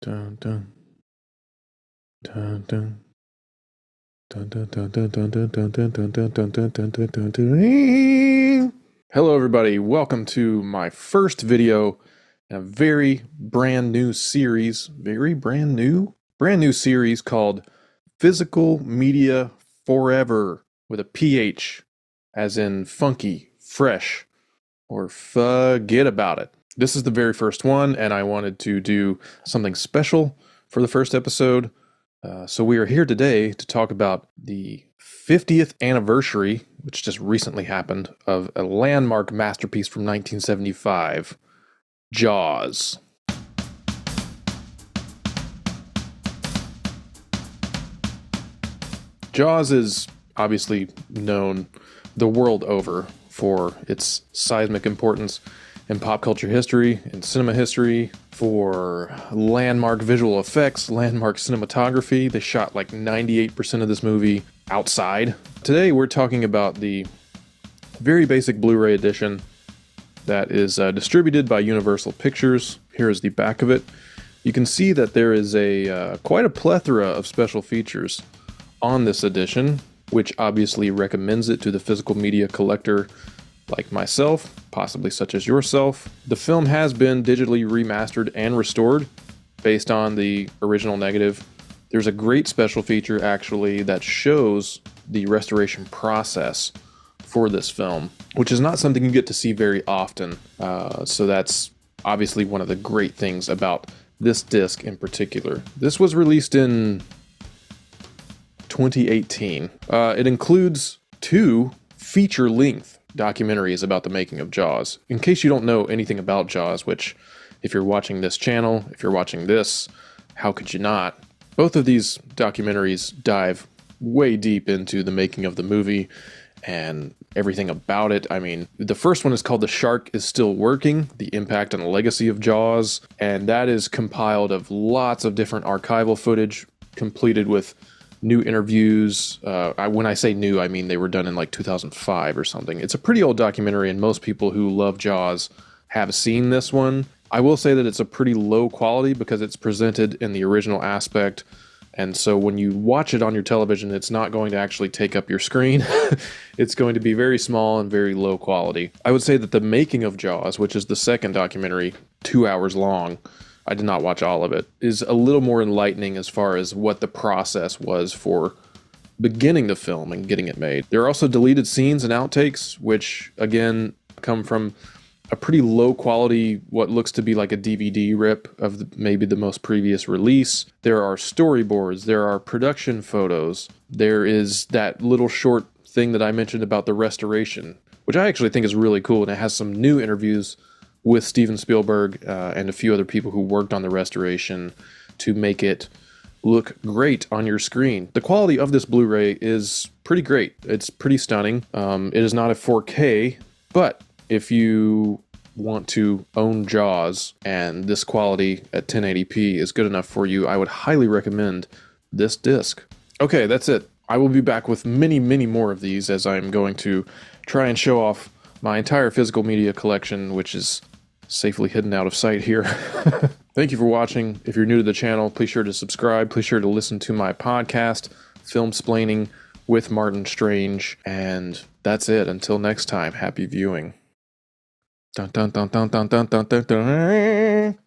Dun, dun, dun, dun. Dun, dun, dun, dun, dun, dun, dun, dun, dun, dun, dun, dun, dun, dun, dun, dun. Hello everybody, welcome to my first video in a very brand new series, brand new series called Physical Media Forever, with a PH, as in funky, fresh, or forget about it. This is the very first one, and I wanted to do something special for the first episode. So we are here today to talk about the 50th anniversary, which just recently happened, of a landmark masterpiece from 1975, Jaws. Jaws is obviously known the world over for its seismic importance in pop culture history, in cinema history, for landmark visual effects, landmark cinematography. They shot like 98% of this movie outside. Today we're talking about the very basic Blu-ray edition that is distributed by Universal Pictures. Here is the back of it. You can see that there is quite a plethora of special features on this edition, which obviously recommends it to the physical media collector like myself, possibly such as yourself. The film has been digitally remastered and restored based on the original negative. There's a great special feature actually that shows the restoration process for this film, which is not something you get to see very often. So that's obviously one of the great things about this disc in particular. This was released in 2018. It includes 2 feature-length documentaries about the making of Jaws. In case you don't know anything about Jaws, which if you're watching this channel, if you're watching this, how could you not? Both of these documentaries dive way deep into the making of the movie and everything about it. I mean, the first one is called The Shark is Still Working, The Impact and the Legacy of Jaws, and that is compiled of lots of different archival footage, completed with new interviews. When I say new, I mean they were done in like 2005 or something. It's a pretty old documentary, and most people who love Jaws have seen this one. I will say that it's a pretty low quality because it's presented in the original aspect, and so when you watch it on your television, it's not going to actually take up your screen. It's going to be very small and very low quality. I would say that the making of Jaws, which is the second documentary, 2 hours long, I did not watch all of it, is a little more enlightening as far as what the process was for beginning the film and getting it made. There are also deleted scenes and outtakes, which again come from a pretty low quality, what looks to be like a DVD rip of maybe the most previous release. There are storyboards, there are production photos, there is that little short thing that I mentioned about the restoration, which I actually think is really cool, and it has some new interviews with Steven Spielberg and a few other people who worked on the restoration to make it look great on your screen. The quality of this Blu-ray is pretty great. It's pretty stunning. It is not a 4K, but if you want to own Jaws and this quality at 1080p is good enough for you, I would highly recommend this disc. Okay, that's it. I will be back with many, many more of these as I'm going to try and show off my entire physical media collection, which is safely hidden out of sight here. Thank you for watching. If you're new to the channel, please sure to subscribe. Please sure to listen to my podcast, Filmsplaining with Martyn Strange. And that's it. Until next time, happy viewing. Dun, dun, dun, dun, dun, dun, dun, dun, dun.